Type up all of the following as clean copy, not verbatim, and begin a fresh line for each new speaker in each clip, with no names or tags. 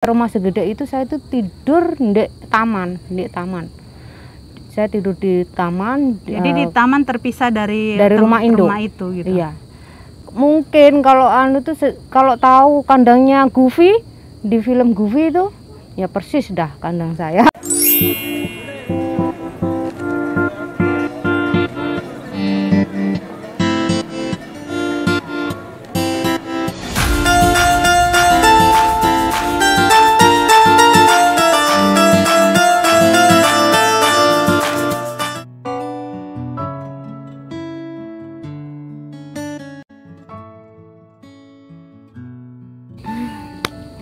Rumah segede itu saya tuh tidur di taman, Saya tidur di taman.
Jadi di taman terpisah dari
rumah induk.
Rumah itu gitu.
Iya. Mungkin kalau kalau tahu kandangnya Goofy di film Goofy itu, ya persis dah kandang saya.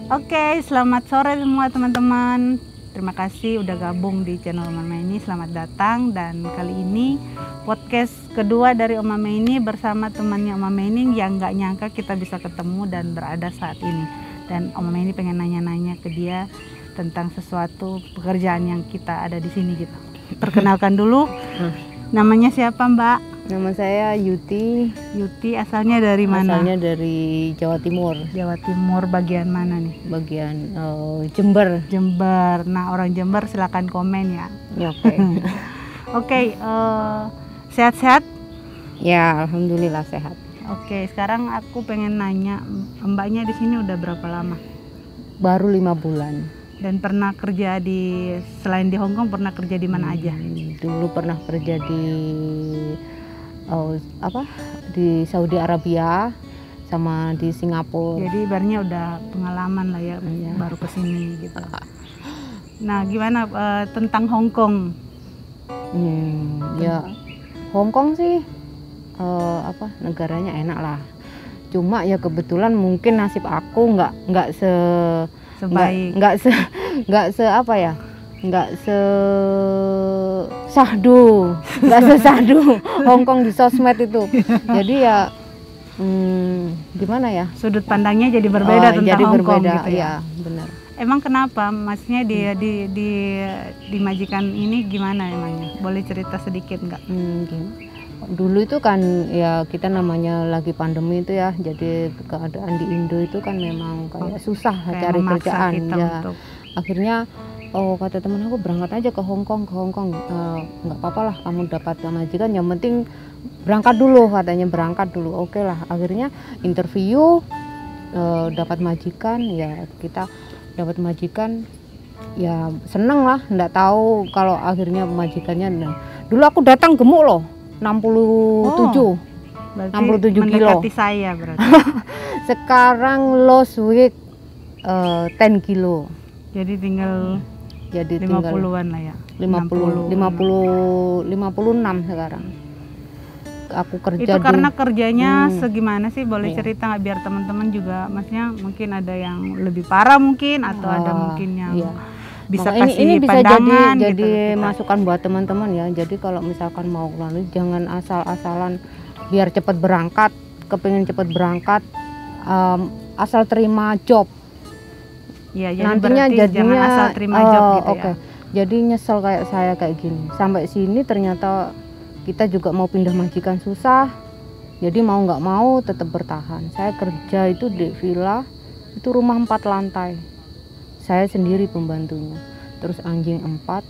Oke, selamat sore semua teman-teman. Terima kasih udah gabung di channel Oma Maini. Selamat datang, dan kali ini podcast kedua dari Oma Maini bersama temannya Oma Maini yang nggak nyangka kita bisa ketemu dan berada saat ini. Dan Oma Maini pengen nanya-nanya ke dia tentang sesuatu pekerjaan yang kita ada di sini gitu. Perkenalkan dulu, namanya siapa Mbak?
Nama saya Yuti.
Yuti, asalnya dari mana?
Asalnya dari Jawa Timur.
Jawa Timur, bagian mana nih?
Bagian Jember.
Jember. Nah, orang Jember silakan komen ya.
Oke.
Oke, sehat-sehat?
Ya, alhamdulillah sehat.
Oke, sekarang aku pengen nanya, Mbaknya di sini udah berapa lama?
Baru 5 bulan.
Dan pernah kerja selain di Hong Kong, pernah kerja di mana aja?
Dulu pernah kerja di di Saudi Arabia sama di Singapura.
Jadi ibaratnya udah pengalaman lah ya, baru kesini gitu. Nah, gimana tentang Hong Kong?
Ya Hong Kong sih negaranya enak lah. Cuma ya kebetulan mungkin nasib aku nggak
sebaik,
nggak se sahdu Hong Kong di sosmed itu. Jadi ya gimana ya,
sudut pandangnya jadi berbeda tentang Hong Kong gitu ya.
Benar.
Emang kenapa? Maksudnya di majikan ini gimana emangnya? Boleh cerita sedikit nggak?
Dulu itu kan ya kita namanya lagi pandemi itu ya, jadi keadaan di Indo itu kan memang kayak susah cari kerjaan ya. Akhirnya kata teman aku, berangkat aja ke Hong Kong. Nggak apa-apa lah, kamu dapat majikan, yang penting berangkat dulu, katanya berangkat dulu. Oke lah, akhirnya interview, dapat majikan. Ya kita dapat majikan, ya seneng lah. Nggak tahu kalau akhirnya majikannya, dulu aku datang gemuk loh, 67 kilo.
Mendekati saya berarti.
Sekarang lost weight 10 kilo.
Jadi tinggal 50-an lah ya.
56 sekarang. Aku kerja.
Itu karena kerjanya segimana sih? Boleh cerita nggak, biar teman-teman juga, maksudnya mungkin ada yang lebih parah mungkin, atau ada mungkin yang bisa kasih
ini bisa
pandangan
jadi
gitu.
masukan buat teman-teman ya. Jadi kalau misalkan mau lalu, jangan asal-asalan biar cepat berangkat, kepingin cepat berangkat, asal terima job.
Ya, jadi
nantinya jadinya
jangan asal terima job gitu ya.
Jadi nyesel kayak saya kayak gini. Sampai sini ternyata kita juga mau pindah majikan susah. Jadi mau nggak mau tetap bertahan. Saya kerja itu di villa, itu rumah 4 lantai. Saya sendiri pembantunya. Terus anjing 4,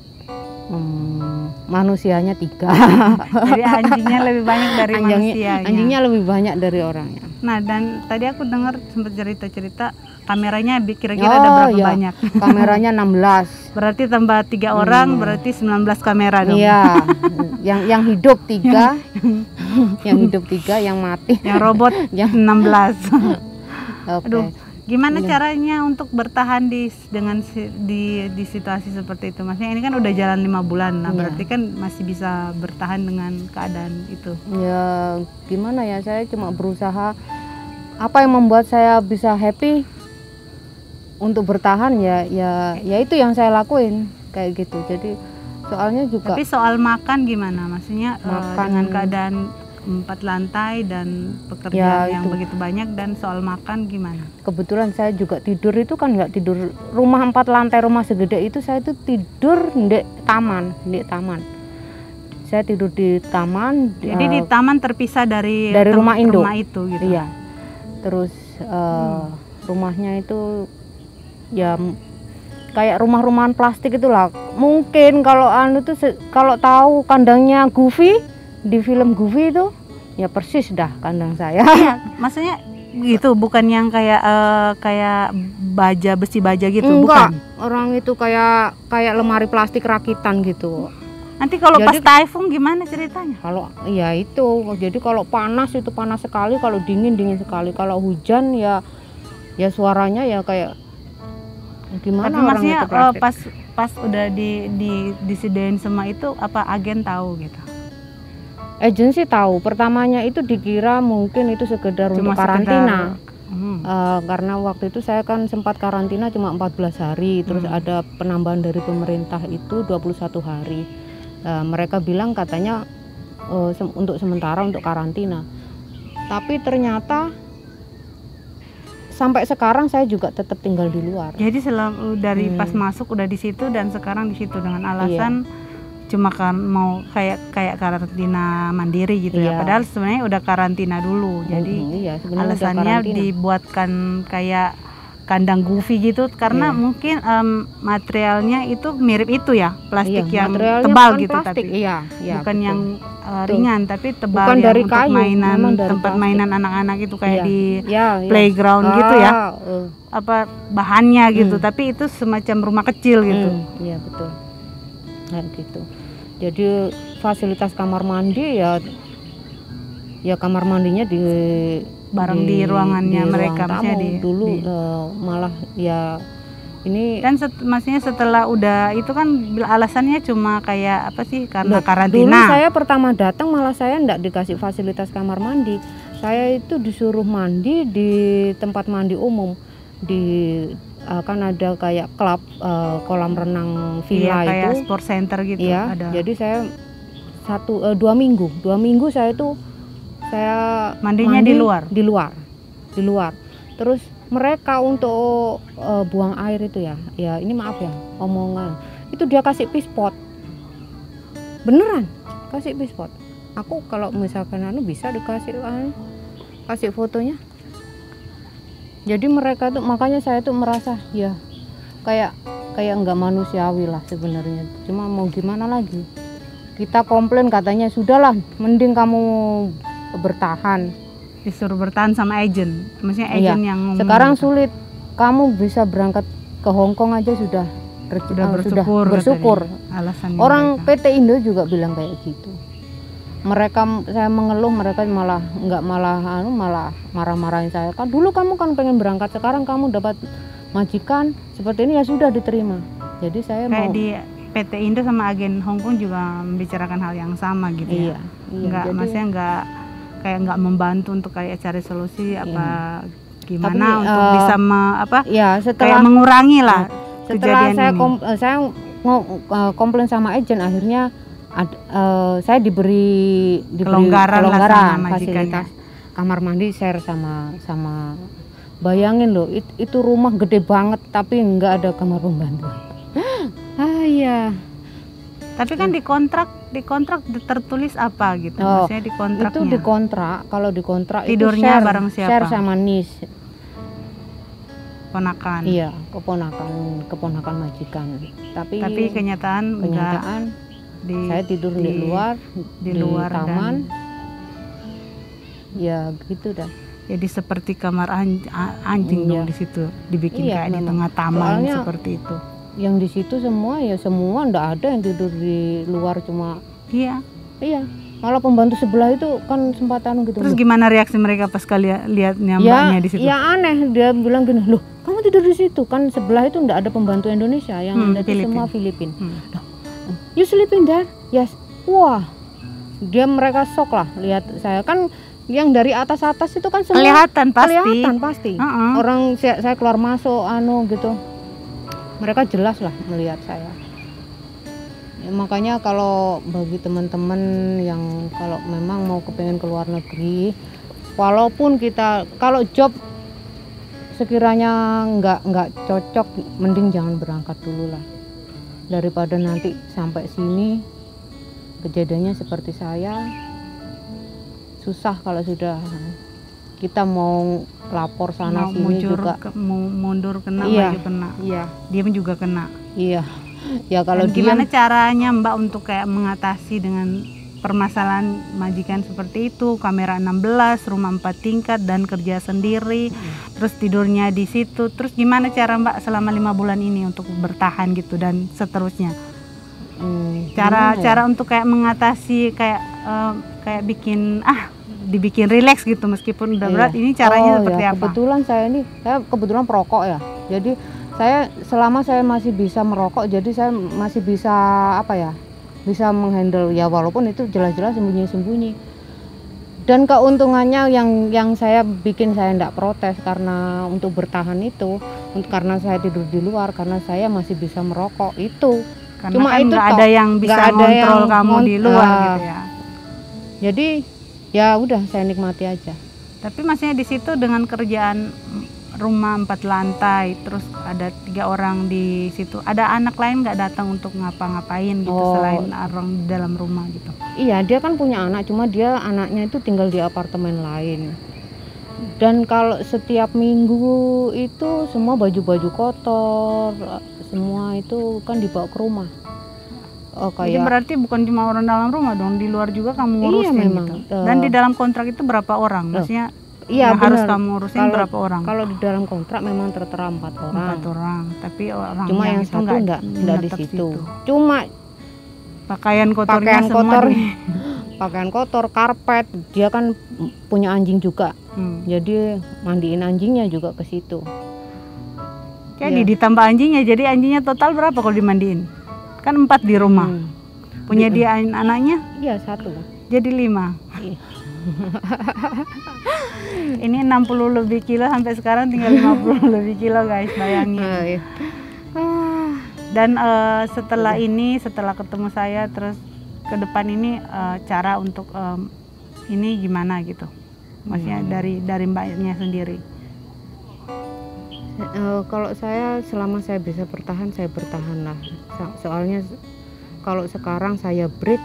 manusianya 3.
Jadi anjingnya lebih banyak dari manusianya.
Anjingnya lebih banyak dari orangnya.
Nah, dan tadi aku dengar sempat cerita-cerita kameranya kira-kira ada berapa banyak?
Kameranya 16.
Berarti tambah 3 orang, berarti 19 kamera dong.
Iya. yang hidup 3, yang hidup 3, yang mati.
Yang robot yang 16.
Okay.
Aduh, gimana caranya untuk bertahan di situasi seperti itu? Maksudnya ini kan udah jalan 5 bulan, nah berarti kan masih bisa bertahan dengan keadaan itu. Ya
gimana ya, saya cuma berusaha, apa yang membuat saya bisa happy untuk bertahan ya itu yang saya lakuin kayak gitu. Jadi soalnya juga. Tapi
soal makan gimana? Maksudnya dengan keadaan 4 lantai dan pekerjaan yang begitu banyak, dan soal makan gimana? Kebetulan
saya juga tidur itu kan nggak tidur rumah 4 lantai, rumah segede itu saya itu tidur di taman. Saya tidur di taman.
Jadi di taman terpisah dari
rumah induk.
Rumah itu gitu.
Iya. Terus rumahnya itu ya kayak rumah-rumahan plastik itulah. Mungkin kalau tuh kalau tahu kandangnya Goofy di film Goofy itu, ya persis dah kandang saya.
Ya, maksudnya gitu, bukan yang kayak kayak baja, besi baja gitu.
Enggak,
bukan.
Orang itu kayak lemari plastik rakitan gitu.
Nanti kalau pas typhoon gimana ceritanya?
Kalau ya itu, jadi kalau panas itu panas sekali, kalau dingin sekali, kalau hujan ya suaranya ya kayak gimana.
Tapi
orang
maksudnya
itu plastik.
pas udah disediain semua itu, apa agen tahu gitu?
Agensi tahu. Pertamanya itu dikira mungkin itu sekedar
Cuma
untuk karantina.
sekedar,
Karena waktu itu saya kan sempat karantina cuma 14 hari, terus ada penambahan dari pemerintah itu 21 hari. Mereka bilang katanya untuk sementara untuk karantina. Tapi ternyata sampai sekarang saya juga tetap tinggal di luar.
Jadi dari pas masuk udah di situ dan sekarang di situ dengan alasan cuma kan mau kayak karantina mandiri gitu ya. Padahal sebenarnya udah karantina dulu. Jadi alasannya dibuatkan kayak kandang Goofy gitu karena mungkin materialnya itu mirip itu ya, plastik yang tebal gitu
plastik,
tapi bukan
betul.
Yang ringan tapi tebal,
bukan
yang
dari
untuk
kayu,
tempat mainan anak-anak itu kayak di
playground
playground gitu ya. Apa bahannya gitu, tapi itu semacam rumah kecil gitu.
Iya betul. Kayak gitu. Jadi fasilitas kamar mandi ya kamar mandinya di
ruangannya mereka
tamu. Dulu malah ya ini
dan maksudnya setelah udah itu kan alasannya cuma kayak apa sih, karena karantina.
Dulu saya pertama datang malah saya enggak dikasih fasilitas kamar mandi. Saya itu disuruh mandi di tempat mandi umum, kan ada kayak klub kolam renang villa itu
kayak sport center gitu ada.
Jadi saya 2 minggu saya itu saya
mandinya
mandi
di luar.
Terus mereka untuk buang air itu ya ini maaf ya omongan, itu dia kasih pispot, beneran kasih pispot. Aku kalau misalkan bisa dikasih kasih fotonya. Jadi mereka tuh, makanya saya tuh merasa ya kayak nggak manusiawi lah sebenarnya. Cuma mau gimana lagi, kita komplain katanya sudahlah mending kamu bertahan.
Disuruh bertahan sama agen, maksudnya agen yang
sekarang sulit, kamu bisa berangkat ke Hong Kong aja sudah bersyukur. Orang PT Indo juga bilang kayak gitu. Saya mengeluh, mereka malah marah-marahin saya. Kan dulu kamu kan pengen berangkat, sekarang kamu dapat majikan seperti ini ya sudah diterima. Jadi saya
kayak di PT Indo sama agen Hong Kong juga membicarakan hal yang sama gitu ya. Maksudnya nggak membantu untuk kayak cari solusi apa gimana. Tapi, untuk bisa kayak mengurangi lah
setelah
kejadian
saya komplain sama agen, akhirnya saya diberi kelonggaran fasilitas kamar mandi share sama bayangin loh, itu rumah gede banget tapi nggak ada kamar pembantu.
Tapi kan di kontrak tertulis apa gitu? Maksudnya di kontraknya.
Itu di kontrak, kalau di kontrak
tidurnya
itu
bareng siapa?
Share sama nis.
Ponakan.
Iya, keponakan majikan. Tapi
kenyataan
saya tidur di luar taman. Ya gitu dah.
Jadi seperti kamar anjing dong di situ, dibikin kayak di tengah taman. Soalnya, seperti itu.
Yang di situ semua enggak ada yang tidur di luar, cuma iya. Malah pembantu sebelah itu kan sempatan gitu.
Terus gimana reaksi mereka pas kalian lihat mbaknya di situ?
Ya aneh, dia bilang gini, "Loh, kamu tidur di situ?" Kan sebelah itu enggak ada pembantu Indonesia, yang ada semua Filipin. You sleeping there? Yes. Wah. Mereka shock lah lihat saya, kan yang dari atas itu kan semua kelihatan pasti. Orang saya keluar masuk gitu. Mereka jelas lah melihat saya. Ya, makanya kalau bagi teman-teman yang kalau memang mau kepengen ke luar negeri, walaupun kalau job sekiranya nggak cocok, mending jangan berangkat dulu lah, daripada nanti sampai sini kejadiannya seperti saya. Susah kalau sudah kita mau lapor sana sini juga
mundur kena,
iya,
maju kena.
Iya.
Diam juga kena.
Iya. Ya kalau
gimana caranya Mbak untuk kayak mengatasi dengan permasalahan majikan seperti itu, kamera 16, rumah 4 tingkat dan kerja sendiri, terus tidurnya di situ. Terus gimana cara Mbak selama 5 bulan ini untuk bertahan gitu dan seterusnya? Cara untuk kayak mengatasi kayak dibikin rileks gitu meskipun udah berat. Ini caranya seperti apa?
Kebetulan saya kebetulan perokok ya. Jadi selama saya masih bisa merokok, jadi saya masih bisa bisa menghandle ya, walaupun itu jelas-jelas sembunyi-sembunyi. Dan keuntungannya yang saya bikin saya enggak protes karena untuk bertahan itu, karena saya tidur di luar, karena saya masih bisa merokok itu.
Karena
cuma
kan
itu
nggak ada yang bisa ngontrol kamu di luar gitu ya.
Jadi ya udah saya nikmati aja.
Tapi maksudnya di situ dengan kerjaan rumah 4 lantai, terus ada 3 orang di situ, ada anak lain nggak datang untuk ngapa-ngapain gitu selain orang di dalam rumah gitu?
Iya, dia kan punya anak, cuma dia anaknya itu tinggal di apartemen lain. Dan kalau setiap minggu itu semua baju-baju kotor, semua itu kan dibawa ke rumah.
Jadi berarti bukan cuma orang dalam rumah dong, di luar juga kamu ngurusin
memang,
gitu. Dan di dalam kontrak itu berapa orang? Maksudnya
iya,
harus kamu urusin berapa orang?
Kalau di dalam kontrak memang tertera 4 orang.
4 orang, tapi orang
cuma yang
itu
satu enggak di situ. Cuma
pakaian kotornya
pakaian kotor, karpet, dia kan punya anjing juga. Jadi mandiin anjingnya juga ke situ.
Jadi ditambah anjingnya, jadi anjingnya total berapa kalau dimandiin? Kan 4 di rumah. Punya dia anaknya?
Iya, 1.
Jadi 5.
Iya.
Ini 60 lebih kilo sampai sekarang tinggal 50 lebih kilo guys, bayangin.
Iya.
Dan setelah ketemu saya, terus ke depan ini cara untuk ini gimana gitu? Maksudnya dari Mbaknya sendiri.
Kalau saya selama saya bisa bertahan, saya bertahan lah. Soalnya kalau sekarang saya break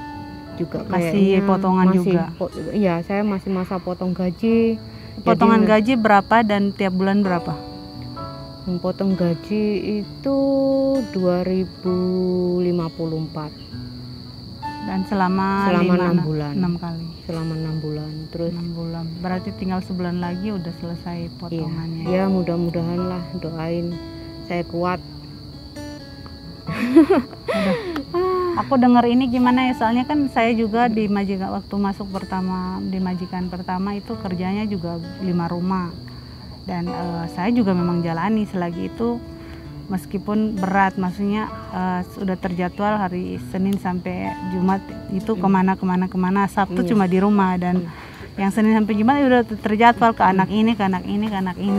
juga
masih potongan juga.
Iya, saya masih masa potong gaji.
Potongan gaji berapa dan tiap bulan berapa?
Potong gaji itu 2054.
Dan selama
6 bulan.
6 kali.
Selama 6 bulan. Terus
6 bulan. Berarti tinggal sebulan lagi udah selesai potongannya.
Iya, mudah-mudahan lah, doain saya kuat.
Aku dengar ini gimana ya, soalnya kan saya juga di majikan waktu masuk di majikan pertama itu kerjanya juga 5 rumah. Dan saya juga memang jalani selagi itu meskipun berat, maksudnya sudah terjadwal hari Senin sampai Jumat itu kemana, Sabtu cuma di rumah, dan yang Senin sampai Jumat udah terjadwal ke anak ini,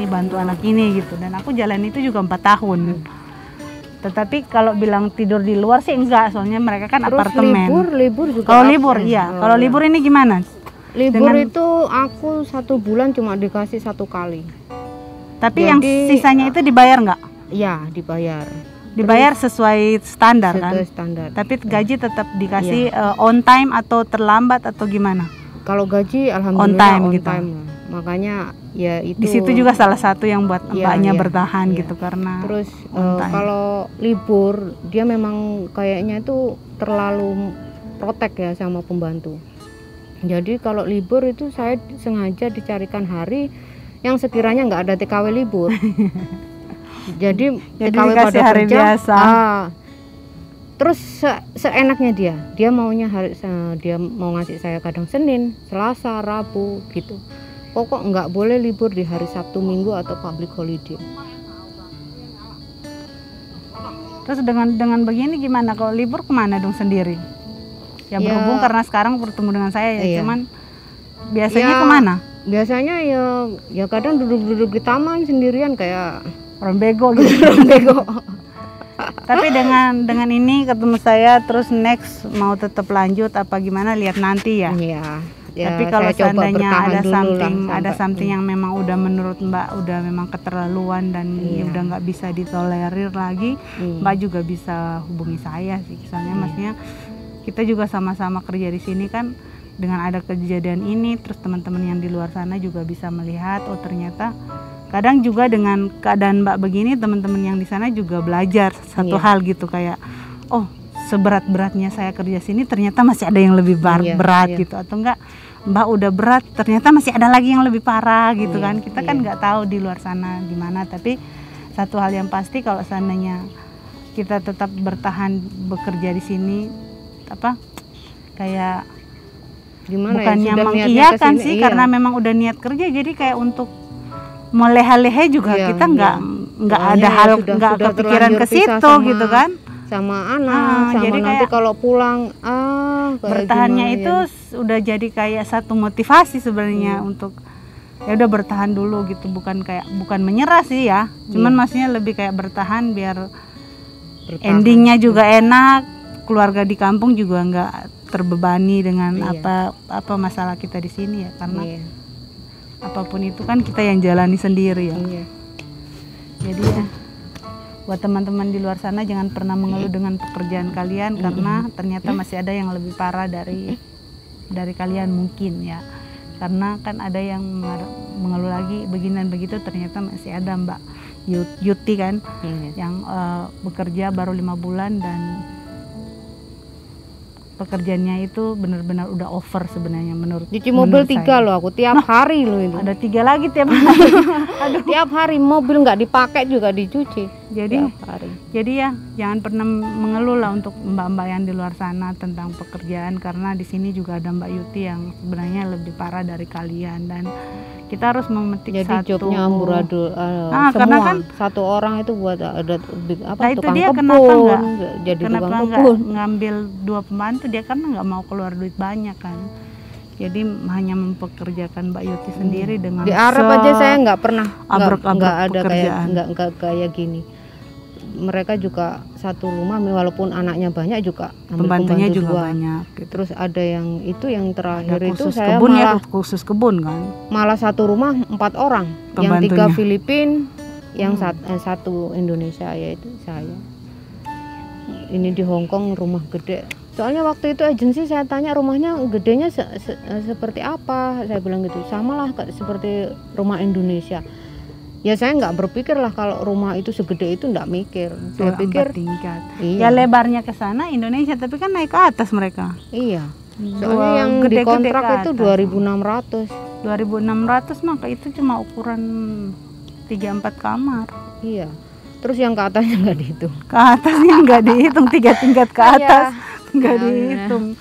bantu anak ini gitu. Dan aku jalan itu juga 4 tahun. Tetapi kalau bilang tidur di luar sih enggak, soalnya mereka kan terus apartemen.
Libur juga.
Kalau libur iya. Kalau libur ini gimana?
Libur itu aku 1 bulan cuma dikasih 1 kali.
Tapi jadi, yang sisanya itu dibayar nggak?
Iya, dibayar.
Dibayar sesuai standar kan?
Sesuai standar.
Tapi gaji tetap dikasih on time atau terlambat atau gimana?
Kalau gaji alhamdulillah on time. Makanya ya itu.
Di situ juga salah satu yang buat mbaknya bertahan gitu karena.
Terus kalau libur dia memang kayaknya itu terlalu protek ya sama pembantu. Jadi kalau libur itu saya sengaja dicarikan hari yang sekiranya nggak ada TKW libur. Jadi TKW pada
hari
kerja,
biasa.
Terus seenaknya dia maunya dia mau ngasih saya kadang Senin, Selasa, Rabu gitu. Pokok nggak boleh libur di hari Sabtu, Minggu atau public holiday.
Terus dengan begini gimana kalau libur kemana dong sendiri? Ya berhubung karena sekarang bertemu dengan saya ya, cuman biasanya kemana?
Biasanya ya kadang duduk-duduk di taman sendirian kayak
orang bego gitu.
Orang bego.
Tapi dengan ini ketemu saya, terus next mau tetap lanjut apa gimana lihat nanti ya.
Iya.
Tapi kalau seandainya ada something yang memang udah menurut Mbak udah memang keterlaluan dan udah nggak bisa ditolerir lagi, Mbak juga bisa hubungi saya sih. Soalnya maksudnya kita juga sama-sama kerja di sini kan, dengan ada kejadian ini, terus teman-teman yang di luar sana juga bisa melihat, oh ternyata kadang juga dengan keadaan Mbak begini, teman-teman yang di sana juga belajar satu hal gitu, kayak oh seberat-beratnya saya kerja sini ternyata masih ada yang lebih berat gitu, atau enggak Mbak udah berat ternyata masih ada lagi yang lebih parah gitu kan. Kita kan nggak tahu di luar sana gimana, tapi satu hal yang pasti kalau seandainya kita tetap bertahan bekerja di sini, apa kayak
gimana
bukannya
ya,
mengiyakan sih, karena memang udah niat kerja, jadi kayak untuk mau leha-lehe juga kita nggak ada hal, nggak kepikiran ke situ gitu kan,
sama anak, sama jadi nanti kalau pulang
bertahannya itu udah jadi kayak satu motivasi sebenarnya untuk ya udah bertahan dulu gitu, bukan menyerah sih ya, cuman maksudnya lebih kayak bertahan biar endingnya juga enak, keluarga di kampung juga nggak terbebani dengan apa masalah kita di sini ya, karena apapun itu kan kita yang jalani sendiri ya. Jadi ya buat teman-teman di luar sana jangan pernah mengeluh dengan pekerjaan kalian, karena ternyata masih ada yang lebih parah dari kalian mungkin ya, karena kan ada yang mengeluh lagi begini dan begitu, ternyata masih ada Mbak Yuti kan yang bekerja baru 5 bulan dan pekerjaannya itu benar-benar udah over sebenarnya menurut
mobil 3 loh aku tiap hari loh itu.
Ada 3 lagi tiap hari.
Aduh. Tiap hari mobil nggak dipakai juga dicuci.
Jadi ya jangan pernah mengeluh lah untuk mbak-mbak yang di luar sana tentang pekerjaan, karena di sini juga ada Mbak Yuti yang sebenarnya lebih parah dari kalian, dan kita harus memetik
jadi
satu.
jobnya amburadul semua.
Karena kan
satu orang itu buat ada
tukang
kebun,
kenapa nggak ngambil 2 pembantu dia, karena nggak mau keluar duit banyak kan. Jadi hanya mempekerjakan Mbak Yuti sendiri dengan
di Arab aja saya nggak pernah nggak ada
pekerjaan.
kayak gini. Mereka juga satu rumah walaupun anaknya banyak juga
pembantunya juga banyak gitu.
Terus ada yang terakhir
ada
itu saya
kebun
malah
khusus kebun kan,
malah satu rumah 4 orang, yang 3 Filipin, yang satu Indonesia, yaitu saya. Ini di Hong Kong rumah gede. Soalnya waktu itu agensi saya tanya rumahnya gedenya seperti apa, saya bilang gitu, samalah seperti rumah Indonesia. Ya saya nggak berpikir lah kalau rumah itu segede itu, nggak mikir. Saya pikir
4 tingkat. Ya lebarnya ke sana Indonesia, tapi kan naik ke atas mereka.
Iya. Soalnya yang di kontrak itu 2.600.
2.600 maka itu cuma ukuran 3-4 kamar.
Iya. Terus yang ke atasnya nggak dihitung.
Ke atasnya nggak dihitung, 3 tingkat ke atas nggak dihitung.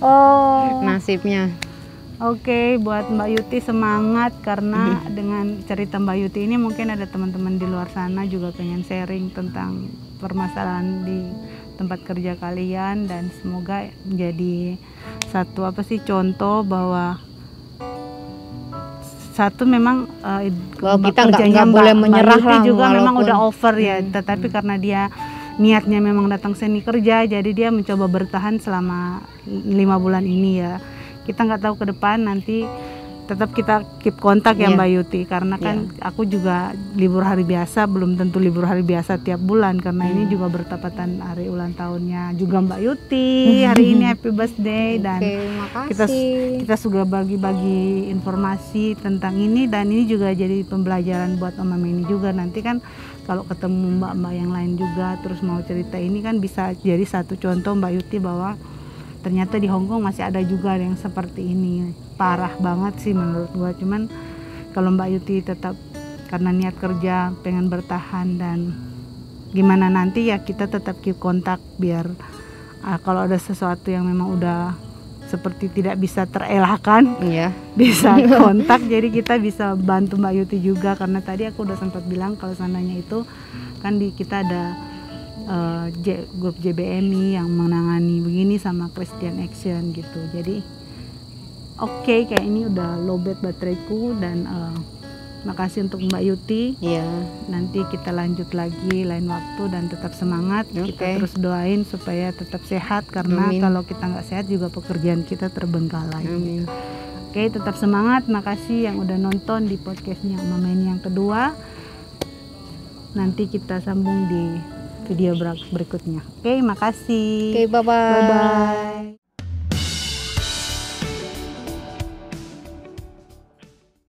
Oh.
Nasibnya.
Oke, buat Mbak Yuti semangat, karena dengan cerita Mbak Yuti ini mungkin ada teman-teman di luar sana juga pengen sharing tentang permasalahan di tempat kerja kalian, dan semoga menjadi satu contoh bahwa satu memang
kita nggak boleh menyerah
Mbak Yuti juga memang udah over ya, tetapi karena dia niatnya memang datang sini kerja, jadi dia mencoba bertahan selama 5 bulan ini ya. Kita nggak tahu ke depan, nanti tetap kita keep kontak ya Mbak Yuti, karena kan aku juga libur hari biasa belum tentu libur hari biasa tiap bulan, karena ini juga bertepatan hari ulang tahunnya juga Mbak Yuti hari ini. Happy birthday. Dan kita sudah bagi-bagi informasi tentang ini, dan ini juga jadi pembelajaran buat Om Mama ini juga. Nanti kan kalau ketemu mbak-mbak yang lain juga terus mau cerita ini kan bisa jadi satu contoh Mbak Yuti bahwa ternyata di Hong Kong masih ada juga yang seperti ini. Parah banget sih menurut gua. Cuman kalau Mbak Yuti tetap karena niat kerja pengen bertahan, dan gimana nanti ya kita tetap keep kontak, biar kalau ada sesuatu yang memang udah seperti tidak bisa terelakkan bisa kontak. Jadi kita bisa bantu Mbak Yuti juga, karena tadi aku udah sempat bilang kalau seandainya itu kan kita ada grup JBMI yang menangani begini sama Christian Action gitu. Jadi oke, kayak ini udah lowbat bateraiku, dan makasih untuk Mbak Yuti. Nanti kita lanjut lagi lain waktu, dan tetap semangat. Kita terus doain supaya tetap sehat, karena kalau kita nggak sehat juga pekerjaan kita terbengkalai. Oke, tetap semangat. Makasih yang udah nonton di podcastnya Mama ini yang kedua. Nanti kita sambung di video berikutnya. Oke, makasih.
Oke, bye-bye.
Bye-bye.